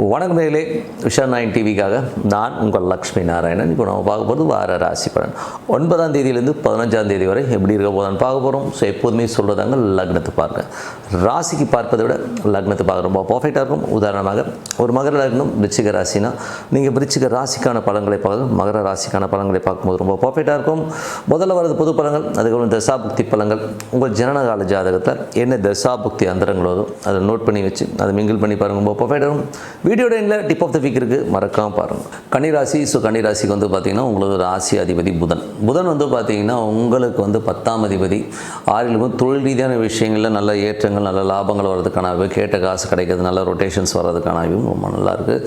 வணக்கம் நேயர்களே, விஷன் 9 டிவிக்காக நான் உங்கள் லக்ஷ்மி நாராயணன். இப்போ நம்ம பார்க்க போகிறது வார ராசி பலன். 9ஆம் தேதியிலேருந்து 15ஆம் தேதி வரை எப்படி இருக்க போதான்னு பார்க்க போகிறோம். ஸோ எப்போதுமே சொல்கிறதாங்க லக்னத்தை பாருங்கள். ராசிக்கு பார்ப்பதை விட லக்னத்தை பார்க்க ரொம்ப பர்ஃபெக்டாக இருக்கும். உதாரணமாக ஒரு மகர லக்னம் விருச்சிக ராசினா நீங்கள் விருச்சிக ராசிக்கான பலன்களை பார்க்க மகர ராசிக்கான பலன்களை பார்க்கும்போது ரொம்ப பர்ஃபெக்டாக இருக்கும். முதல்ல வரது பொது பலன்கள், அதுக்கப்புறம் தசாபுக்தி பலன்கள். உங்கள் ஜனனகால ஜாதகத்தில் என்ன தசாபுக்தி அந்தரங்களோ அதை நோட் பண்ணி வச்சு அதை மிங்கிள் பண்ணி பாருங்கள், ரொம்ப பர்ஃபெக்டாக இருக்கும். வீடியோட எண்டில் டிப் ஆஃப் த வீக் இருக்குது, மறக்காமல் பாருங்கள். கன்னிராசி. ஸோ கன்னிராசிக்கு வந்து பார்த்திங்கன்னா உங்களுக்கு ராசி அதிபதி புதன் வந்து பார்த்திங்கன்னா உங்களுக்கு வந்து 10ஆம் அதிபதி 6ல் தொழில் ரீதியான விஷயங்களில் நல்ல ஏற்றங்கள் நல்ல லாபங்கள் வர்றதுக்கான வாய்ப்பு, கேட்ட காசு கிடைக்கிறது, நல்ல ரொட்டேஷன்ஸ் வர்றதுக்கான வாய்ப்பும் ரொம்ப நல்லாயிருக்கு.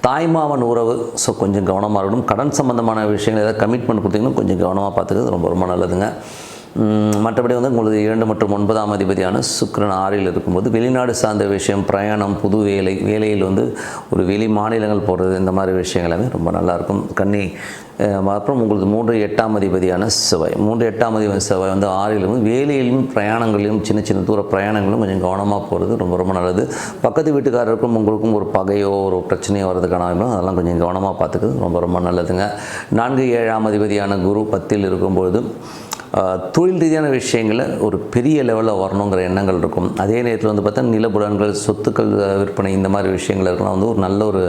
தாய்மாமன் உறவு ஸோ கொஞ்சம் கவனமாக இருக்கணும். கடன் சம்மந்தமான விஷயங்கள் ஏதாவது கமிட்மெண்ட் கொடுத்திங்கன்னா கொஞ்சம் கவனமாக பார்த்துக்கிறது ரொம்ப ரொம்ப நல்லதுங்க. மற்றபடி வந்து உங்களுக்கு 2 மற்றும் 9ஆம் அதிபதியான சுக்கிரன் 6ல் இருக்கும்போது வெளிநாடு சார்ந்த விஷயம், பிரயாணம், புது வேலையில் வந்து ஒரு வெளி மாநிலங்கள் போகிறது, இந்த மாதிரி விஷயங்கள் எல்லாமே ரொம்ப நல்லாயிருக்கும். அப்புறம் உங்களுக்கு 3-8ஆம் அதிபதியான செவ்வாய் 3-8ஆம் அதிபதி செவ்வாய் வந்து 6ல் வந்து வேலையிலும் பிரயாணங்களிலும் சின்ன தூர பிரயாணங்களும் கொஞ்சம் கவனமாக போகிறது ரொம்ப ரொம்ப நல்லது. பக்கத்து வீட்டுக்காரருக்கும் உங்களுக்கும் ஒரு பகையோ ஒரு பிரச்சனையோ வர்றதுக்கான வாய்ப்பு, அதெல்லாம் கொஞ்சம் கவனமாக பார்த்துக்கிறது ரொம்ப ரொம்ப நல்லதுங்க. 4-7ஆம் அதிபதியான குரு 10ல் இருக்கும்பொழுது தொழில் ரீதியான விஷயங்களில் ஒரு பெரிய லெவலில் வரணுங்கிற எண்ணங்கள் இருக்கும். அதே நேரத்தில் வந்து பார்த்தா நிலபுலன்கள், சொத்துக்கள் விற்பனை, இந்த மாதிரி விஷயங்கள் இருக்கலாம் வந்து ஒரு நல்ல ஒரு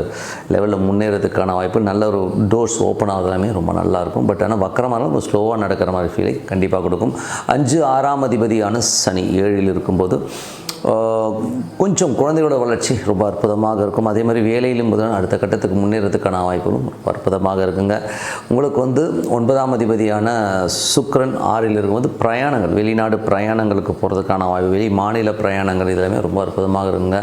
லெவலில் முன்னேறதுக்கான வாய்ப்பு, நல்ல ஒரு டோர்ஸ் ஓப்பன் ஆகுறதுமே ரொம்ப நல்லாயிருக்கும். பட் ஆனால் வக்கரமாக ரொம்ப ஸ்லோவாக நடக்கிற மாதிரி ஃபீலை கண்டிப்பாக கொடுக்கும். 5-6ஆம் அதிபதியான சனி 7ல் இருக்கும்போது கொஞ்சம் குழந்தைகளோட வளர்ச்சி ரொம்ப அற்புதமாக இருக்கும். அதே மாதிரி வேலையிலும் போது அடுத்த கட்டத்துக்கு முன்னேறதுக்கான வாய்ப்புகளும் ரொம்ப அற்புதமாக இருக்குங்க. உங்களுக்கு வந்து 9ஆம் அதிபதியான சுக்கிரன் 6ல் இருக்கும்போது பிரயாணங்கள், வெளிநாடு பிரயாணங்களுக்கு போகிறதுக்கான வாய்ப்பு, வெளி மாநில பிரயாணங்கள் இதெல்லாமே ரொம்ப அற்புதமாக இருக்குங்க.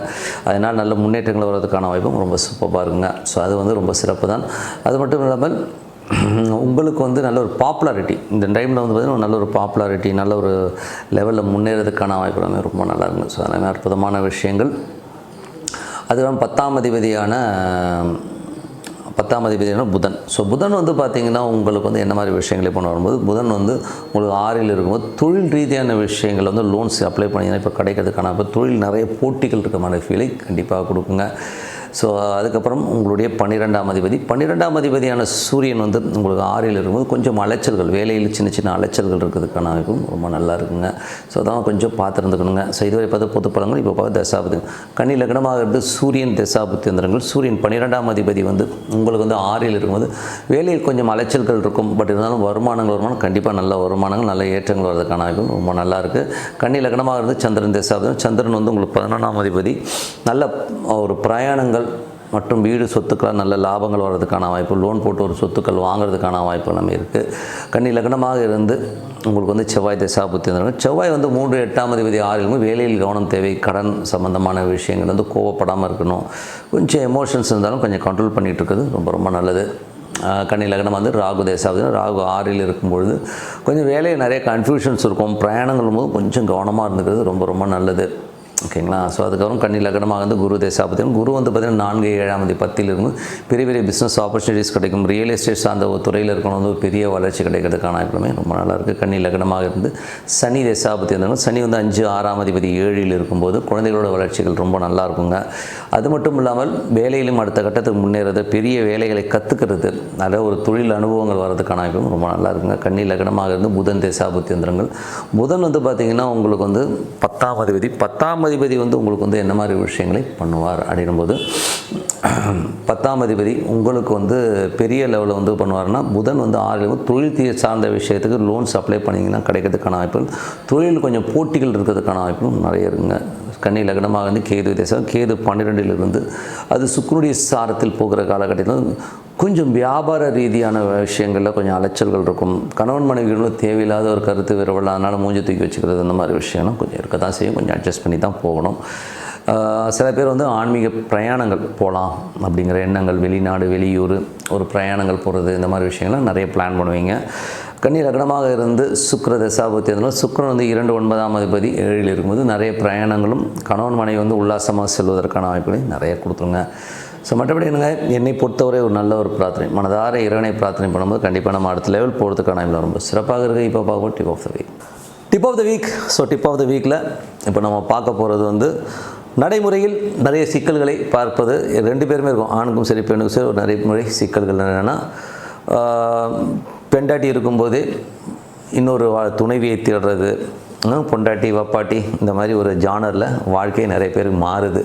அதனால் நல்ல முன்னேற்றங்கள் வர்றதுக்கான வாய்ப்பும் ரொம்ப சூப்பராக இருக்குங்க. ஸோ அது வந்து ரொம்ப சிறப்பு தான். அது மட்டும் இல்லாமல் உங்களுக்கு வந்து நல்ல ஒரு பாப்புலாரிட்டி இந்த டைமில் வந்து பார்த்திங்கன்னா நல்ல ஒரு பாப்புலாரிட்டி, நல்ல ஒரு லெவலில் முன்னேறதுக்கான வாய்ப்பு எல்லாமே ரொம்ப நல்லா இருக்குங்க. ஸோ எல்லாமே அற்புதமான விஷயங்கள். அதுக்கப்புறம் 10ஆம் அதிபதியான புதன். ஸோ புதன் வந்து பார்த்திங்கன்னா உங்களுக்கு வந்து என்ன மாதிரி விஷயங்களை பண்ண வரும்போது புதன் வந்து உங்களுக்கு 6ல் இருக்கும்போது தொழில் ரீதியான விஷயங்கள் வந்து லோன்ஸ் அப்ளை பண்ணிங்கன்னா இப்போ கிடைக்கிறதுக்கான இப்போ தொழில் நிறைய போட்டிகள் இருக்க மாதிரி ஃபீலை கண்டிப்பாக கொடுக்குங்க. ஸோ அதுக்கப்புறம் உங்களுடைய 12ஆம் அதிபதியான சூரியன் வந்து உங்களுக்கு 6ல் இருக்கும்போது கொஞ்சம் அலைச்சல்கள், வேலையில் சின்ன அலைச்சல்கள் இருக்கிறதுக்கான வாய்ப்பும் ரொம்ப நல்லா இருக்குங்க. ஸோ அதான் கொஞ்சம் பார்த்துருந்துக்கணுங்க. ஸோ இதுவரை பார்த்து பொது பலன்கள். இப்போ பார்த்து தசாபுத்தி கன்னி லக்னமாக இருந்து சூரியன் தசாபுத்தி அந்தரங்கள். சூரியன் 12ஆம் அதிபதி வந்து உங்களுக்கு வந்து 6ல் இருக்கும்போது வேலையில் கொஞ்சம் அலைச்சல்கள் இருக்கும். பட் இருந்தாலும் வருமானம் கண்டிப்பாக நல்ல வருமானங்கள் நல்ல ஏற்றங்கள் வர்றதுக்கான வாய்ப்பும் ரொம்ப நல்லா இருக்குது. கன்னி லக்னமாக இருந்து சந்திரன் தசாபுத்தி. சந்திரன் வந்து உங்களுக்கு 11ஆம் அதிபதி. நல்ல ஒரு பிரயாணங்கள் மற்றும் வீடு சொத்துக்களால் நல்ல லாபங்கள் வர்றதுக்கான வாய்ப்பு, லோன் போட்டு ஒரு சொத்துக்கள் வாங்குறதுக்கான வாய்ப்பு எல்லாமே இருக்குது. கன்னி லக்னமாக இருந்து உங்களுக்கு வந்து செவ்வாய் தசாபுத்தி இருந்தாலும் செவ்வாய் வந்து 3-8ஆம் அதிபதி 6ல் வேலையில் கவனம் தேவை. கடன் சம்மந்தமான விஷயங்கள் வந்து கோவப்படாமல் இருக்கணும். கொஞ்சம் எமோஷன்ஸ் இருந்தாலும் கொஞ்சம் கண்ட்ரோல் பண்ணிகிட்டு இருக்கிறது ரொம்ப ரொம்ப நல்லது. கன்னி லக்னம் வந்து ராகு தசாபுத்தி. ராகு 6ல் இருக்கும்பொழுது கொஞ்சம் வேலையில் நிறைய கன்ஃபியூஷன்ஸ் இருக்கும். பிரயாணங்கள் போது கொஞ்சம் கவனமாக இருந்துக்கிறது ரொம்ப ரொம்ப நல்லது. ஓகேங்களா. ஸோ அதுக்கப்புறம் கன்னி லக்னமாக வந்து குரு தசாபுத்தி. குரு வந்து பார்த்திங்கன்னா 4-7ஆம் அதிபதி 10ல் இருக்கும். பெரிய பிஸ்னஸ் ஆப்பர்ச்சுனிட்டிஸ் கிடைக்கும். ரியல் எஸ்டேட் சார்ந்த ஒரு துறையில் இருக்கணும் வந்து ஒரு பெரிய வளர்ச்சி கிடைக்கிறதுக்கான வாய்ப்புமே ரொம்ப நல்லாயிருக்கு. கன்னி லக்னமாக இருந்து சனி தசாபுத்தி இருந்தாலும் சனி வந்து 5-6ஆம் அதிபதி 7ல் இருக்கும்போது குழந்தைகளோட வளர்ச்சிகள் ரொம்ப நல்லா இருக்குங்க. அது மட்டும் இல்லாமல் வேலையிலும் அடுத்த கட்டத்துக்கு முன்னேறது, பெரிய வேலைகளை கற்றுக்கிறது, நிறைய ஒரு தொழில் அனுபவங்கள் வர்றதுக்கான வாய்ப்பும் ரொம்ப நல்லா இருக்குங்க. கன்னி லக்னமாக இருந்து புதன் தசாபுத்தி இருந்தாங்கள். புதன் வந்து பார்த்திங்கன்னா உங்களுக்கு வந்து 10ஆம் அதிபதி வந்து உங்களுக்கு வந்து என்ன மாதிரி விஷயங்களை பண்ணுவார் அப்படின்னும்போது 10ஆம் அதிபதி உங்களுக்கு வந்து பெரிய லெவலில் வந்து பண்ணுவார்னா புதன் வந்து 6ல் தொழில் சார்ந்த விஷயத்துக்கு லோன்ஸ் அப்ளை பண்ணிங்கன்னா கிடைக்கிறதுக்கான வாய்ப்புகள், தொழில் கொஞ்சம் போட்டிகள் இருக்கிறதுக்கான வாய்ப்பும் நிறைய இருக்குங்க. கன்னி லக்னமாக வந்து கேது தேசம். கேது 12ல் இருந்து அது சுக்கிரனுடைய சாரத்தில் போகிற காலகட்டத்தில் கொஞ்சம் வியாபார ரீதியான விஷயங்களில் கொஞ்சம் அலைச்சல்கள் இருக்கும். கணவன் மனைவிகளும் தேவையில்லாத ஒரு கருத்து வேறுபடல, அதனால் மூஞ்சி தூக்கி வச்சுக்கிறது, இந்த மாதிரி விஷயம்லாம் கொஞ்சம் இருக்க தான் செய்யும். கொஞ்சம் அட்ஜஸ்ட் பண்ணி தான் போகணும். சில பேர் வந்து ஆன்மீக பிரயாணங்கள் போகலாம் அப்படிங்கிற எண்ணங்கள், வெளிநாடு வெளியூர் ஒரு பிரயாணங்கள் போகிறது, இந்த மாதிரி விஷயங்கள்லாம் நிறைய பிளான் பண்ணுவீங்க. கன்னி லக்னமாக இருந்து சுக்கிர தசாபுத்தி இருந்தாலும் சுக்கிரன் வந்து 2-9ஆம் அதிபதி 7ல் இருக்கும்போது நிறைய பிரயாணங்களும் கணவன் மனைவி வந்து உல்லாசமாக செல்வதற்கான வாய்ப்புகளையும் நிறைய கொடுத்துருங்க. ஸோ மற்றபடி என்னங்க, என்னை பொறுத்தவரை ஒரு நல்ல ஒரு பிரார்த்தனை, மனதார இறைவனை பிரார்த்தனை பண்ணும்போது கண்டிப்பாக நம்ம அடுத்த லெவல் போகிறதுக்கான ரொம்ப சிறப்பாக இருக்குது. இப்போ பார்ப்போம் tip of the week. So tip of the வீக்கில் இப்போ நம்ம பார்க்க போகிறது வந்து நடைமுறையில் நிறைய சிக்கல்களை பார்ப்பது 2 பேருமே இருக்கும், ஆணுக்கும் சரி பெண்ணுக்கும் சரி. ஒரு நடைமுறை சிக்கல்கள் என்னென்னா, பெண்டாட்டி இருக்கும்போதே இன்னொரு துணைவியை தேடுறது, பொண்டாட்டி வப்பாட்டி இந்த மாதிரி ஒரு ஜானரில் வாழ்க்கை நிறைய பேருக்கு மாறுது.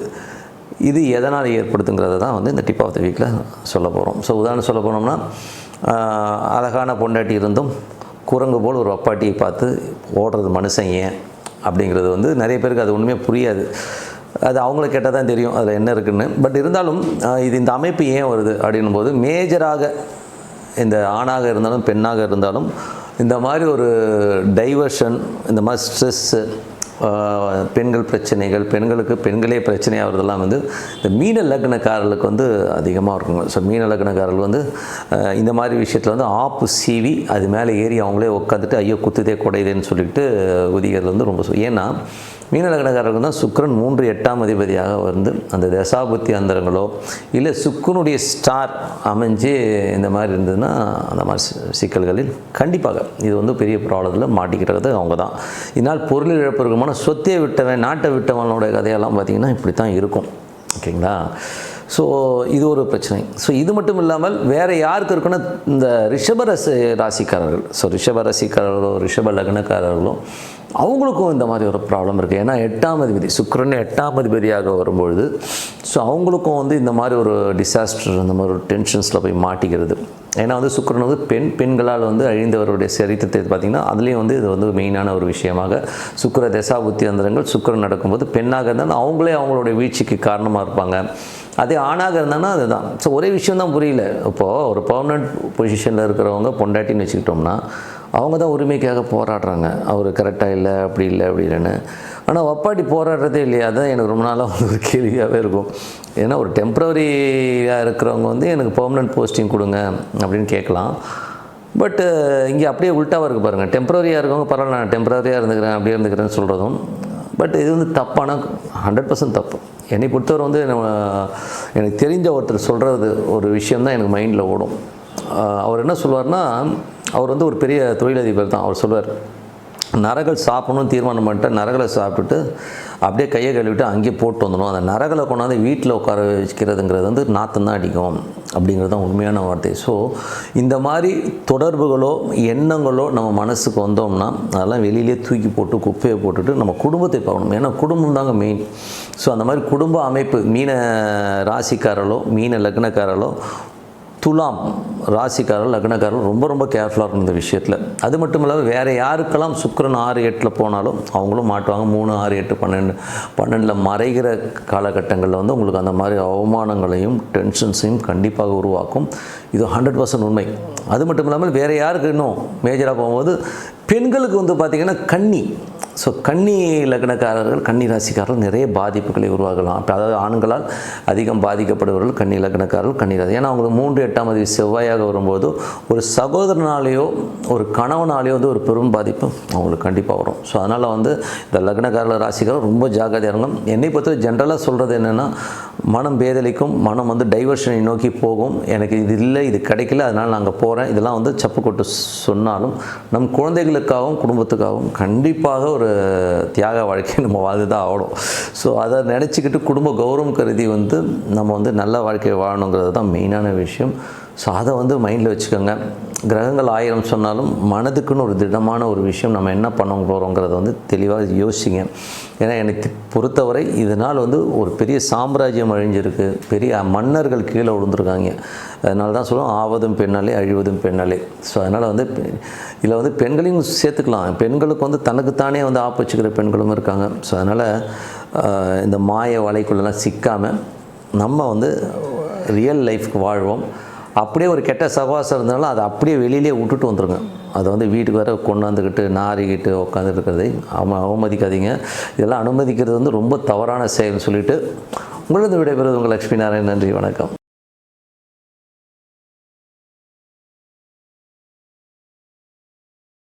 இது எதனால் ஏற்படுத்துங்கிறத தான் வந்து இந்த டிப் ஆஃப் த வீக்கில் சொல்ல போகிறோம். ஸோ உதாரணம் சொல்ல போனோம்னா, அழகான பொண்டாட்டி இருந்தும் குரங்கு போல் ஒரு வப்பாட்டியை பார்த்து ஓடுறது மனுஷன் ஏன் அப்படிங்கிறது வந்து நிறைய பேருக்கு அது ஒன்றுமே புரியாது. அது அவங்கள கேட்டால் தான் தெரியும் அதில் என்ன இருக்குதுன்னு. பட் இருந்தாலும் இந்த அமைப்பு ஏன் வருது அப்படின்னும் போது, மேஜராக இந்த ஆணாக இருந்தாலும் பெண்ணாக இருந்தாலும் இந்த மாதிரி ஒரு டைவர்ஷன், இந்த மாதிரி ஸ்ட்ரெஸ்ஸு, பெண்கள் பிரச்சனைகள், பெண்களே பிரச்சனையாகிறதெல்லாம் வந்து இந்த மீன லக்னக்காரர்களுக்கு வந்து அதிகமாக இருக்குங்க. ஸோ மீன லக்னக்காரர்கள் வந்து இந்த மாதிரி விஷயத்தில் வந்து ஆப்பு சீவி அது மேலே ஏறி அவங்களே உட்காந்துட்டு ஐயோ குத்துதே குடையுதேன்னு சொல்லிட்டு உதிகிறது வந்து ரொம்ப ஏன்னா மீன லக்னக்காரர்கள் தான் சுக்கிரன் 3 8ஆம் அதிபதியாக வந்து அந்த தசாபுத்தி அந்தரங்களோ இல்லை சுக்கிரனுடைய ஸ்டார் அமைஞ்சு இந்த மாதிரி இருந்ததுன்னா அந்த மாதிரி சிக்கல்களில் கண்டிப்பாக இது வந்து பெரிய ப்ராப்ளத்தில் மாட்டிக்கிறது அவங்க தான். இதனால் பொருள் இழப்பு இருக்குமான சொத்தை விட்டவன் நாட்டை விட்டவனோட கதையெல்லாம் பார்த்திங்கன்னா இப்படி தான் இருக்கும். ஓகேங்களா? ஸோ இது ஒரு பிரச்சனை. ஸோ இது மட்டும் இல்லாமல் வேறு யாருக்கு இருக்குன்னா இந்த ரிஷப ராசிக்காரர்கள், ஸோ ரிஷப ராசிக்காரர்களோ ரிஷப லக்னக்காரர்களோ அவங்களுக்கும் இந்த மாதிரி ஒரு ப்ராப்ளம் இருக்குது. ஏன்னா 8ஆம் அதிபதி சுக்கிரன் 8ஆம் அதிபதியாக வரும்பொழுது ஸோ அவங்களுக்கும் வந்து இந்த மாதிரி ஒரு டிசாஸ்டர், இந்த மாதிரி ஒரு டென்ஷன்ஸில் போய் மாட்டிக்கிறது. ஏன்னா வந்து சுக்கிரன் வந்து பெண்களால் வந்து அழிந்தவருடைய சரித்திரத்தை பார்த்திங்கன்னா அதுலேயும் வந்து இது வந்து மெயினான ஒரு விஷயமாக சுக்கிர தசாபுத்தி அந்தரங்கள் சுக்கிரன் நடக்கும்போது பெண்ணாக இருந்தாலும் அவங்களே அவங்களுடைய வீழ்ச்சிக்கு காரணமாக இருப்பாங்க. அதே ஆணாக இருந்தாங்கன்னா அதுதான். ஸோ ஒரே விஷயம் தான் புரியல. இப்போது ஒரு பர்மனெண்ட் பொசிஷனில் இருக்கிறவங்க பொண்டாட்டின்னு வச்சுக்கிட்டோம்னா அவங்க தான் உரிமைக்காக போராடுறாங்க, அவர் கரெக்டாக இல்லை அப்படி இல்லை அப்படி இல்லைன்னு. ஆனால் வப்பாட்டி போராடுறதே இல்லையா? அதுதான் எனக்கு ரொம்ப நாளாக வந்து ஒரு கேள்வியாகவே இருக்கும். ஏன்னா ஒரு டெம்ப்ரவரியாக இருக்கிறவங்க வந்து எனக்கு பெர்மனெண்ட் போஸ்டிங் கொடுங்க அப்படின்னு கேட்கலாம். பட்டு இங்கே அப்படியே உல்ட்டாவாக இருக்குது பாருங்கள். டெம்ப்ரவரியாக இருக்கவங்க பரவாயில்ல, நான் டெம்ப்ரவரியாக இருந்துக்கிறேன் அப்படியே இருந்துக்கிறேன்னு சொல்கிறதும் பட் இது வந்து தப்பான 100% தப்பு. என்னை பொறுத்தவரை வந்து எனக்கு தெரிஞ்ச ஒருத்தர் சொல்கிறது ஒரு விஷயந்தான் எனக்கு மைண்டில் ஓடும். அவர் என்ன சொல்லுவார்னா, அவர் வந்து ஒரு பெரிய தொழிலதிபர் தான். அவர் சொல்லுவார், நரகள் சாப்பிடணும்னு தீர்மானம் பண்ணிட்டு நரகளை சாப்பிட்டுட்டு அப்படியே கையை கழுவிட்டு அங்கேயே போட்டு வந்துடும். அந்த நரகளை கொண்டாந்து வீட்டில் உட்கார வச்சுக்கிறதுங்கிறது வந்து நாத்தந்தான் அடிக்கும் அப்படிங்கிறது தான் உண்மையான வார்த்தை. ஸோ இந்த மாதிரி தொடர்புகளோ எண்ணங்களோ நம்ம மனசுக்கு வந்தோம்னா அதெல்லாம் வெளியிலே தூக்கி போட்டு குப்பையை போட்டுட்டு நம்ம குடும்பத்தை பார்க்கணும். ஏன்னா குடும்பம் தாங்க மெயின். ஸோ அந்த மாதிரி குடும்ப அமைப்பு மீன ராசிக்காரர்களோ மீன லக்னக்காரர்களோ துலாம் ராசிக்காரர்கள் லக்னக்காரர்கள் ரொம்ப ரொம்ப கேர்ஃபுல்லாக இருக்கும் இந்த விஷயத்தில். அது மட்டும் இல்லாமல் வேறு யாருக்கெல்லாம் சுக்கிரன் 6 8 போனாலும் அவங்களும் மாட்டுவாங்க. 3 6 8 12 மறைகிற காலகட்டங்களில் வந்து உங்களுக்கு அந்த மாதிரி அவமானங்களையும் டென்ஷன்ஸையும் கண்டிப்பாக உருவாக்கும். இது 100% உண்மை. அது மட்டும் இல்லாமல் வேறு யாருக்கு இன்னும் மேஜராக போகும்போது பெண்களுக்கு வந்து பார்த்திங்கன்னா கன்னி. ஸோ கன்னி லக்னக்காரர்கள் கன்னி ராசிக்காரர்கள் நிறைய பாதிப்புகளை உருவாகலாம். அதாவது ஆண்களால் அதிகம் பாதிக்கப்படுபவர்கள் கன்னி லக்னக்காரர்கள் கன்னி ராசி. ஏன்னா அவங்களுக்கு 3 8ஆம் அதிபதி செவ்வாயாக வரும்போது ஒரு சகோதரனாலேயோ ஒரு கணவனாலேயோ வந்து ஒரு பெரும் பாதிப்பு அவங்களுக்கு கண்டிப்பாக வரும். ஸோ அதனால் வந்து இந்த லக்னக்காரர்கள் ராசிக்காரர்கள் ரொம்ப ஜாக்கிரதையாக இருக்கும். என்னை பொறுத்த ஜென்ரலாக சொல்கிறது என்னென்னா, மனம் பேதலிக்கும், மனம் வந்து டைவர்ஷனை நோக்கி போகும். எனக்கு இது இல்லை, இது கிடைக்கல, அதனால் நாங்கள் போகிறேன், இதெல்லாம் வந்து சப்பு கொட்டு சொன்னாலும் நம் குழந்தைகளுக்காகவும் குடும்பத்துக்காகவும் கண்டிப்பாக ஒரு தியாக வாழ்க்கையை நம்ம வாழ்ந்து தான் ஆகணும். ஸோ அதை நினச்சிக்கிட்டு குடும்ப கௌரவம் கருதி வந்து நம்ம வந்து நல்ல வாழ்க்கையை வாழணுங்கிறது தான் மெயினான விஷயம். ஸோ அதை வந்து மைண்டில் வச்சுக்கோங்க. கிரகங்கள் 1000 சொன்னாலும் மனதுக்குன்னு ஒரு திடமான ஒரு விஷயம் நம்ம என்ன பண்ண போகிறோங்கிறத வந்து தெளிவாக யோசிங்க. ஏன்னா எனக்கு பொறுத்தவரை இதனால் வந்து ஒரு பெரிய சாம்ராஜ்யம் அழிஞ்சிருக்கு, பெரிய மன்னர்கள் கீழே விழுந்துருக்காங்க. அதனால தான் சொல்லுவோம், ஆவதும் பெண்ணாலே அழிவதும் பெண்ணாலே. ஸோ அதனால் வந்து இதில் வந்து பெண்களையும் சேர்த்துக்கலாம். பெண்களுக்கு வந்து தனக்குத்தானே வந்து ஆப்பு வச்சுக்கிற பெண்களும் இருக்காங்க. ஸோ அதனால் இந்த மாய வலைக்குள்ளெல்லாம் சிக்காமல் நம்ம வந்து ரியல் லைஃப்க்கு வாழ்வோம். அப்படியே ஒரு கெட்ட சகவாசம் இருந்தாலும் அதை அப்படியே வெளியிலே விட்டுட்டு வந்துடுங்க. அதை வந்து வீட்டுக்கு வர கொண்டாந்துக்கிட்டு நாரிக்கிட்டு உட்காந்துட்டு இருக்கிறதை அவமதிக்காதீங்க. இதெல்லாம் அனுமதிக்கிறது வந்து ரொம்ப தவறான செயல்னு சொல்லிவிட்டு உங்களது விடைபெறுவது உங்கள் லட்சுமி நாராயணன். நன்றி, வணக்கம்.